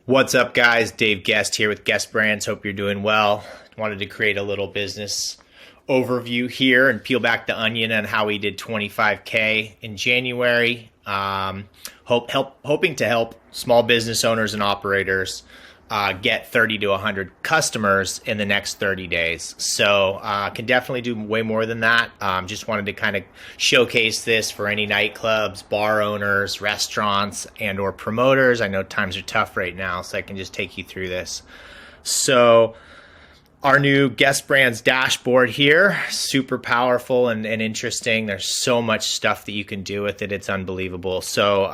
What's up, guys? Dave Guest here with Guest Brands. Hope you're doing well. Wanted to create a little business overview here and peel back the onion on how we did 25K in January. Hoping to help small business owners and operators get 30 to 100 customers in the next 30 days. So can definitely do way more than that. Just wanted to kind of showcase this for any nightclubs, bar owners, restaurants, and or promoters. I know times are tough right now, so I can just take you through this. So our new Guest Brands dashboard here, super powerful and interesting. There's so much stuff that you can do with it. It's unbelievable. So,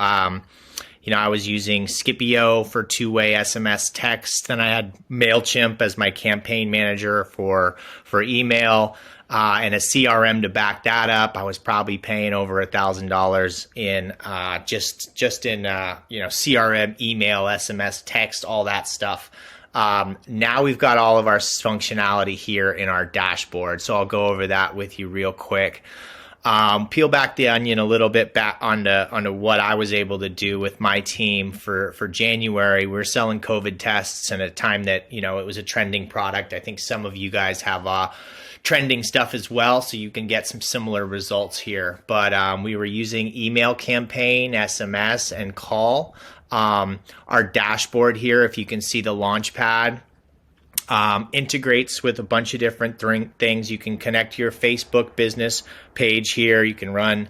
I was using Scipio for two-way SMS text. Then I had MailChimp as my campaign manager for email and a CRM to back that up. I was probably paying over $1,000 in just in CRM, email, SMS, text, all that stuff. Now we've got all of our functionality here in our dashboard. So I'll go over that with you real quick. Peel back the onion a little bit back onto what I was able to do with my team for January. We were selling COVID tests at a time that, it was a trending product. I think some of you guys have trending stuff as well, so you can get some similar results here. But we were using email campaign, SMS, and call. Our dashboard here, if you can see the launch pad, integrates with a bunch of different things. You can connect to your Facebook business page here. You can run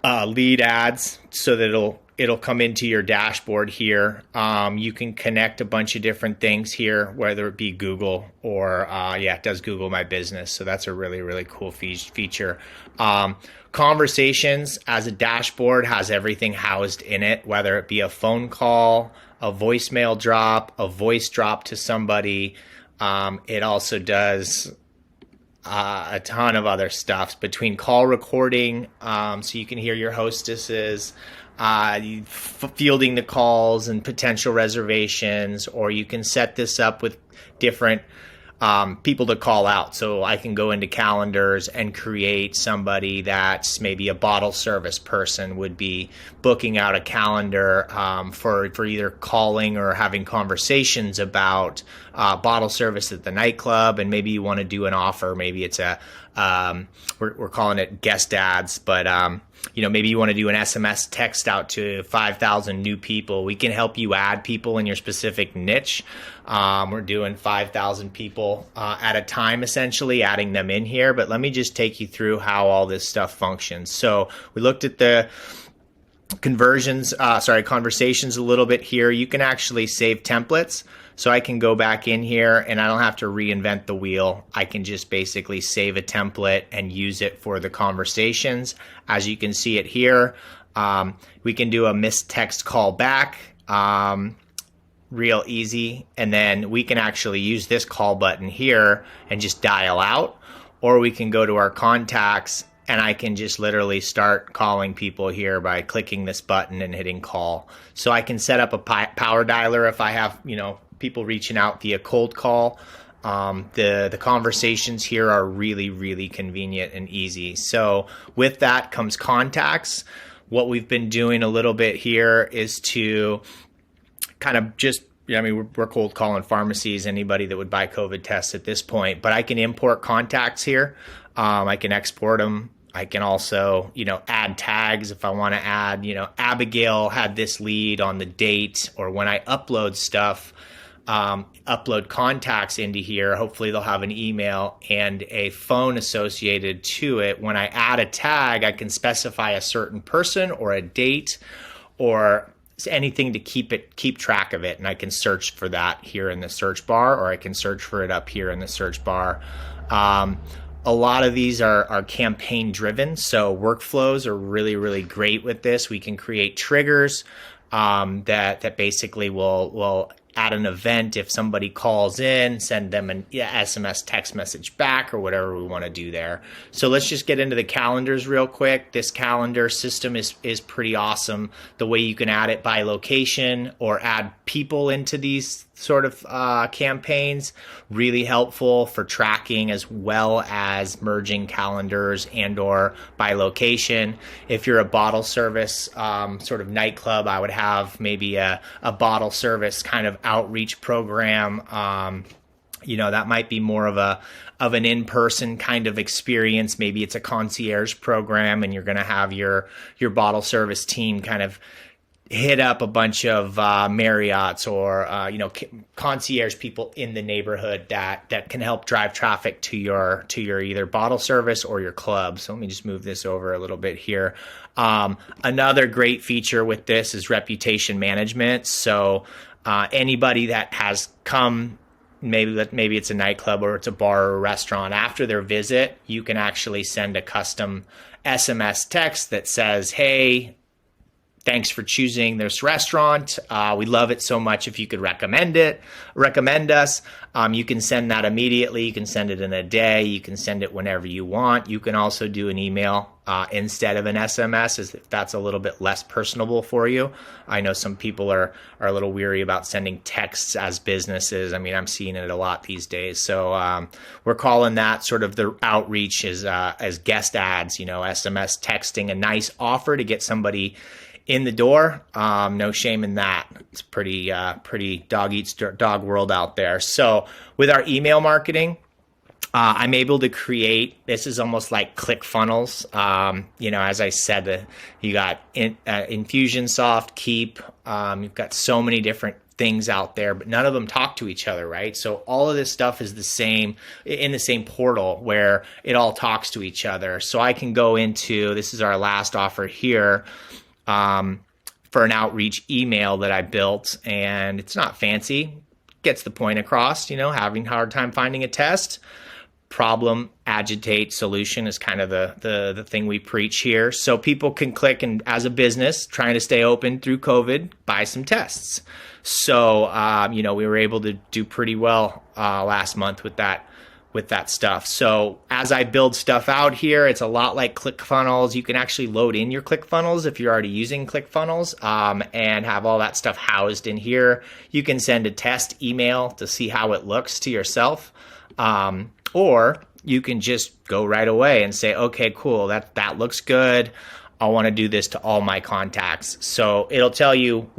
lead ads so that it'll come into your dashboard here. You can connect a bunch of different things here, whether it be Google or it does Google My Business. So that's a really, really cool feature. Conversations as a dashboard has everything housed in it, whether it be a phone call, a voicemail drop, a voice drop to somebody. It also does a ton of other stuff between call recording, so you can hear your hostesses, fielding the calls and potential reservations, or you can set this up with different people to call out. So I can go into calendars and create somebody that's maybe a bottle service person would be booking out a calendar for either calling or having conversations about bottle service at the nightclub. And maybe you want to do an offer. Maybe it's we're calling it guest ads, but maybe you want to do an SMS text out to 5,000 new people. We can help you add people in your specific niche. We're doing 5,000 people at a time, essentially adding them in here. But let me just take you through how all this stuff functions. So we looked at the conversations a little bit here. You can actually save templates. So I can go back in here and I don't have to reinvent the wheel. I can just basically save a template and use it for the conversations. As you can see it here, we can do a missed text call back, real easy. And then we can actually use this call button here and just dial out, or we can go to our contacts and I can just literally start calling people here by clicking this button and hitting call. So I can set up a power dialer if I have, people reaching out via cold call. The conversations here are really, really convenient and easy. So with that comes contacts. What we've been doing a little bit here is to kind of just, we're cold calling pharmacies, anybody that would buy COVID tests at this point, but I can import contacts here. I can export them. I can also, add tags if I want to add, Abigail had this lead on the date, or when I upload stuff, upload contacts into here. Hopefully they'll have an email and a phone associated to it. When I add a tag, I can specify a certain person or a date or anything to keep track of it. And I can search for that here in the search bar, or I can search for it up here in the search bar. A lot of these are campaign driven, so workflows are really, really great with this. We can create triggers that basically will at an event, if somebody calls in, send them an SMS text message back or whatever we want to do there. So let's just get into the calendars real quick. This calendar system is pretty awesome. The way you can add it by location or add people into these sort of campaigns, really helpful for tracking as well as merging calendars and or by location. If you're a bottle service sort of nightclub, I would have maybe a bottle service kind of outreach program. That might be more of an in-person kind of experience. Maybe it's a concierge program and you're going to have your bottle service team kind of hit up a bunch of Marriotts or concierge people in the neighborhood that can help drive traffic to your either bottle service or your club. So let me just move this over a little bit here. Another great feature with this is reputation management. So anybody that has come, maybe it's a nightclub or it's a bar or a restaurant, after their visit, you can actually send a custom SMS text that says, "Hey, thanks for choosing this restaurant. We love it so much. If you could recommend us." You can send that immediately. You can send it in a day. You can send it whenever you want. You can also do an email instead of an SMS, if that's a little bit less personable for you. I know some people are a little weary about sending texts as businesses. I mean, I'm seeing it a lot these days. So we're calling that sort of the outreach as guest ads, SMS texting, a nice offer to get somebody in the door. No shame in that. It's pretty dog eats dog world out there. So with our email marketing, I'm able to create, this is almost like ClickFunnels. As I said, you got Infusionsoft, Keep, you've got so many different things out there, but none of them talk to each other, right? So all of this stuff is the same in the same portal where it all talks to each other. So I can go into, this is our last offer here, for an outreach email that I built, and it's not fancy, gets the point across, having a hard time finding a test. Problem, agitate, solution is kind of the thing we preach here. So people can click and, as a business trying to stay open through COVID, buy some tests. So, we were able to do pretty well last month with that stuff. So as I build stuff out here, it's a lot like ClickFunnels. You can actually load in your ClickFunnels if you're already using ClickFunnels and have all that stuff housed in here. You can send a test email to see how it looks to yourself. Or you can just go right away and say, okay, cool, that looks good. I want to do this to all my contacts. So it'll tell you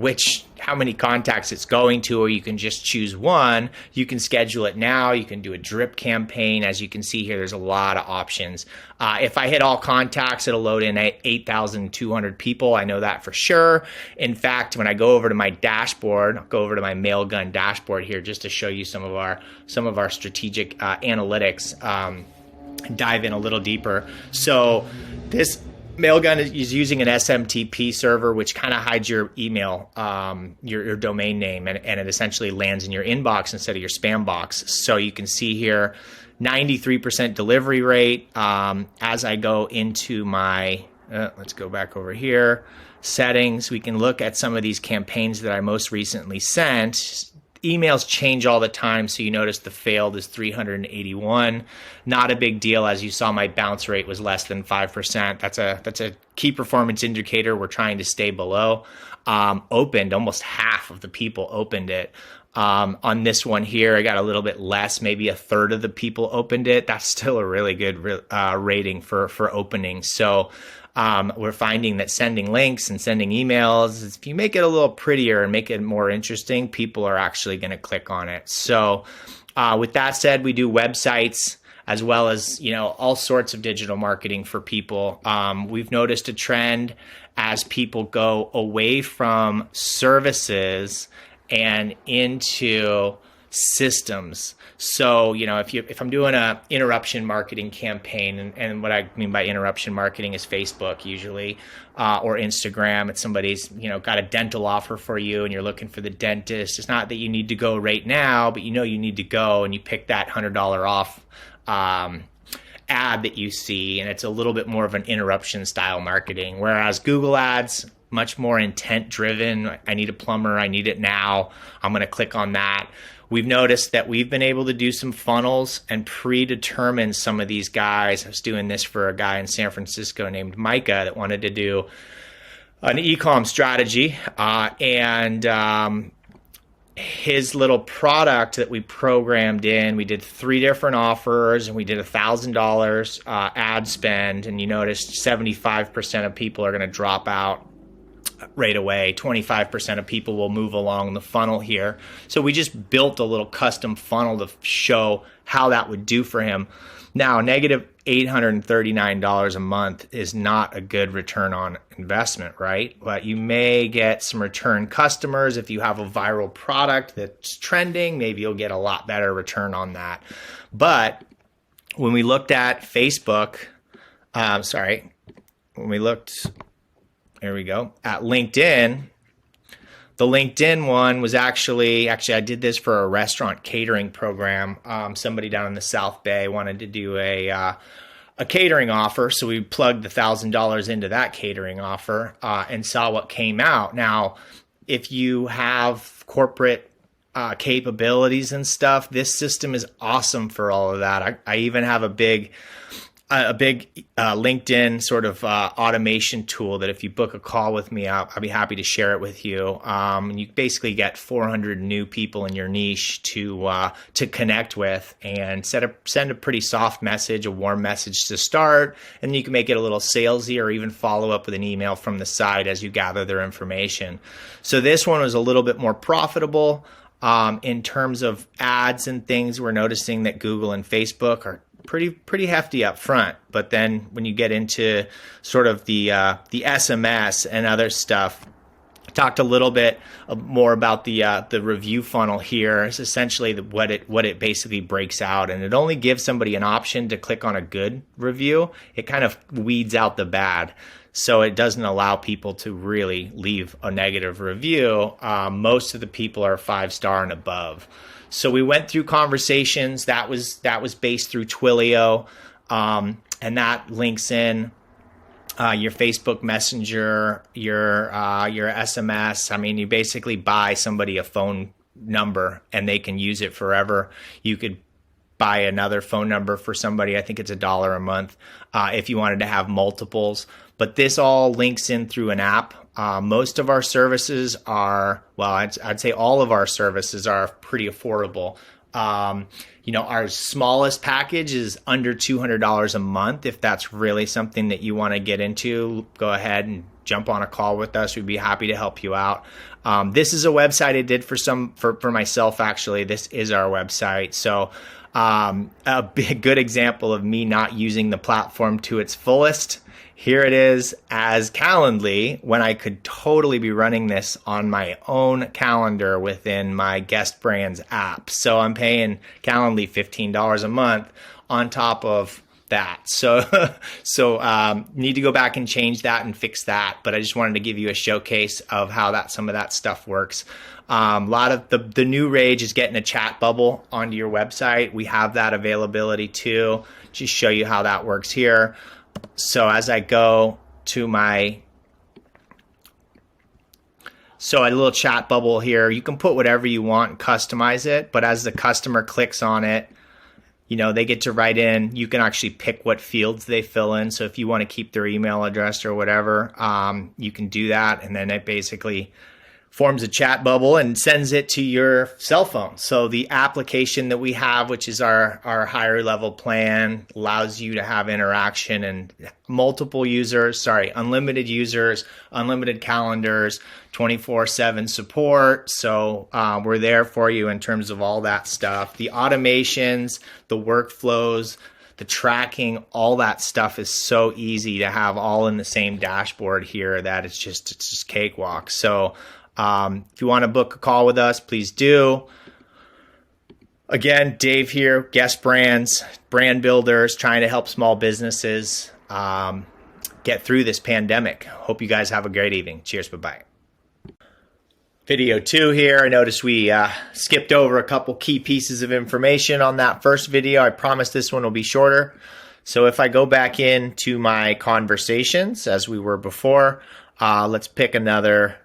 how many contacts it's going to, or you can just choose one. You can schedule it now. You can do a drip campaign. As you can see here, there's a lot of options. If I hit all contacts, it'll load in 8,200 people. I know that for sure. In fact, when I go over to my dashboard, I'll go over to my Mailgun dashboard here just to show you some of our strategic analytics, dive in a little deeper. So this Mailgun is using an SMTP server, which kind of hides your email, your domain name, and it essentially lands in your inbox instead of your spam box. So you can see here, 93% delivery rate. As I go into my, let's go back over here, settings, we can look at some of these campaigns that I most recently sent. Emails change all the time, so you notice the failed is 381. Not a big deal. As you saw, my bounce rate was less than 5%. That's a key performance indicator we're trying to stay below. Opened, almost half of the people opened it. On this one here, I got a little bit less, maybe a third of the people opened it. That's still a really good rating for opening. So we're finding that sending links and sending emails, if you make it a little prettier and make it more interesting, people are actually going to click on it. So with that said, we do websites as well as, all sorts of digital marketing for people. We've noticed a trend as people go away from services and into systems. So, if I'm doing a interruption marketing campaign, and what I mean by interruption marketing is Facebook usually, or Instagram, it's somebody's, got a dental offer for you and you're looking for the dentist. It's not that you need to go right now, but you need to go, and you pick that $100 off ad that you see, and it's a little bit more of an interruption style marketing. Whereas Google ads, much more intent driven. I need a plumber. I need it now. I'm going to click on that. We've noticed that we've been able to do some funnels and predetermine some of these guys. I was doing this for a guy in San Francisco named Micah that wanted to do an e-com strategy, and his little product that we programmed in, we did 3 different offers, and we did $1,000 ad spend, and you noticed 75% of people are going to drop out right away. 25% of people will move along the funnel here. So we just built a little custom funnel to show how that would do for him. Now, negative $839 a month is not a good return on investment, right? But you may get some return customers. If you have a viral product that's trending, maybe you'll get a lot better return on that. But when we looked at Facebook, here we go, at LinkedIn, the LinkedIn one was actually I did this for a restaurant catering program. Somebody down in the South Bay wanted to do a catering offer, so we plugged the $1,000 into that catering offer and saw what came out. Now, if you have corporate capabilities and stuff, this system is awesome for all of that. I even have a big LinkedIn sort of automation tool that if you book a call with me, I'll be happy to share it with you. And you basically get 400 new people in your niche to connect with, and send a pretty soft message, a warm message to start, and you can make it a little salesy or even follow up with an email from the side as you gather their information. So this one was a little bit more profitable. In terms of ads and things, we're noticing that Google and Facebook are pretty hefty up front, but then when you get into sort of the SMS and other stuff, I talked a little bit more about the review funnel here. It's essentially what it basically breaks out, and it only gives somebody an option to click on a good review. It kind of weeds out the bad, so it doesn't allow people to really leave a negative review. Most of the people are 5-star and above. So we went through conversations that was based through Twilio, and that links in your Facebook Messenger, your SMS. I mean, you basically buy somebody a phone number and they can use it forever. You could buy another phone number for somebody. I think it's $1 a month if you wanted to have multiples. But this all links in through an app. Most of our services are, well, I'd say all of our services are pretty affordable. Our smallest package is under $200 a month. If that's really something that you want to get into, go ahead and jump on a call with us. We'd be happy to help you out. This is a website I did for myself, actually. This is our website. So a good example of me not using the platform to its fullest. Here it is as Calendly, when I could totally be running this on my own calendar within my Guest Brands app. So I'm paying Calendly $15 a month on top of that. So need to go back and change that and fix that. But I just wanted to give you a showcase of how some of that stuff works. A lot of the new rage is getting a chat bubble onto your website. We have that availability too. Just show you how that works here. So as I go to a little chat bubble here, you can put whatever you want and customize it. But as the customer clicks on it, they get to write in. You can actually pick what fields they fill in. So if you want to keep their email address or whatever, you can do that. And then it basically forms a chat bubble and sends it to your cell phone. So the application that we have, which is our higher level plan, allows you to have interaction and unlimited users, unlimited calendars, 24/7 support. So we're there for you in terms of all that stuff. The automations, the workflows, the tracking, all that stuff is so easy to have all in the same dashboard here that it's just cakewalk. So if you want to book a call with us, please do. Again, Dave here, Guest Brands, brand builders, trying to help small businesses get through this pandemic. Hope you guys have a great evening. Cheers. Bye-bye. Video 2 here. I noticed we skipped over a couple key pieces of information on that first video. I promise this one will be shorter. So if I go back into my conversations as we were before, Let's pick another.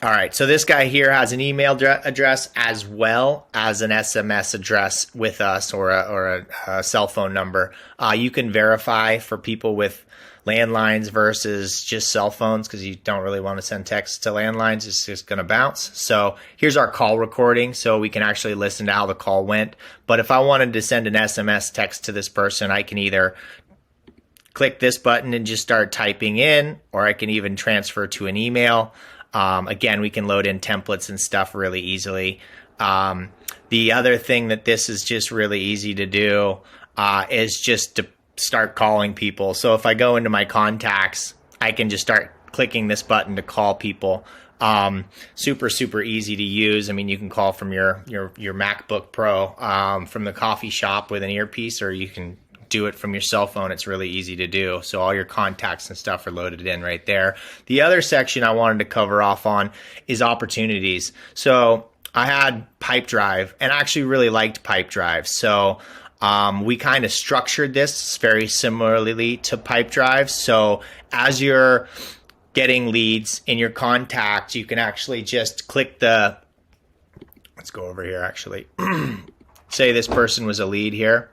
All right, so this guy here has an email address as well as an SMS address with us, or a cell phone number. You can verify for people with landlines versus just cell phones, because you don't really want to send texts to landlines. It's just going to bounce. So here's our call recording, so we can actually listen to how the call went. But if I wanted to send an SMS text to this person, I can either click this button and just start typing in, or I can even transfer to an email. Again, we can load in templates and stuff really easily. The other thing that this is just really easy to do is just to start calling people. So if I go into my contacts, I can just start clicking this button to call people. Super, super easy to use. I mean, you can call from your MacBook Pro, from the coffee shop with an earpiece, or you can do it from your cell phone. It's really easy to do. So all your contacts and stuff are loaded in right there. The other section I wanted to cover off on is opportunities. So I had Pipedrive, and I actually really liked Pipedrive. So we kind of structured this very similarly to Pipedrive. So as you're getting leads in your contacts, you can actually just click the, let's go over here actually. Say this person was a lead here.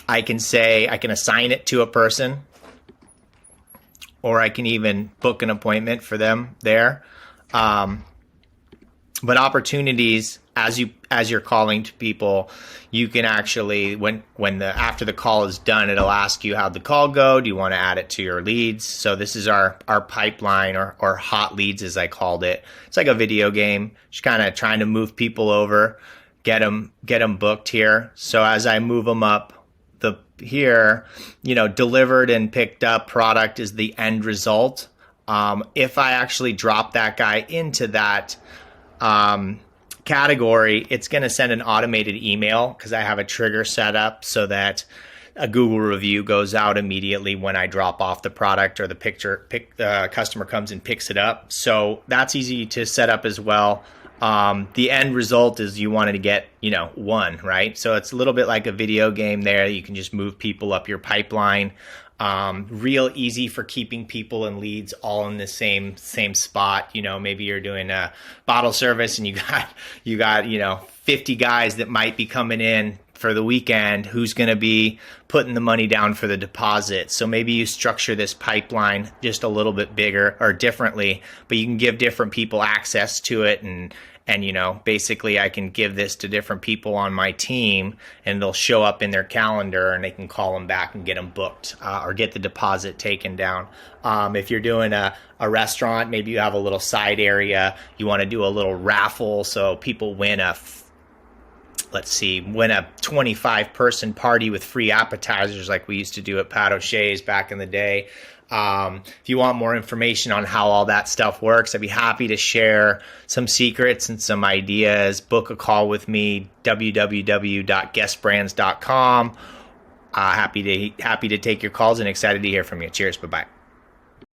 I can assign it to a person, or I can even book an appointment for them there. But opportunities, as you're calling to people, you can actually, after the call is done, it'll ask you how'd the call go. Do you want to add it to your leads? So this is our pipeline, or hot leads as I called it. It's like a video game, just kind of trying to move people over, get them booked here. So as I move them up, here, delivered and picked up product is the end result. If I actually drop that guy into that category, it's going to send an automated email, because I have a trigger set up so that a Google review goes out immediately when I drop off the product, or the customer comes and picks it up. So that's easy to set up as well. The end result is you wanted to get, one, right? So it's a little bit like a video game there. You can just move people up your pipeline. Real easy for keeping people and leads all in the same spot. Maybe you're doing a bottle service and you got 50 guys that might be coming in for the weekend. Who's going to be putting the money down for the deposit? So maybe you structure this pipeline just a little bit bigger or differently, but you can give different people access to it, and basically I can give this to different people on my team, and they'll show up in their calendar, and they can call them back and get them booked, or get the deposit taken down. If you're doing a restaurant, maybe you have a little side area, you want to do a little raffle so people win a 25-person party with free appetizers, like we used to do at Pat O'Shea's back in the day. If you want more information on how all that stuff works, I'd be happy to share some secrets and some ideas. Book a call with me, www.guestbrands.com. Happy to take your calls, and excited to hear from you. Cheers. Bye-bye.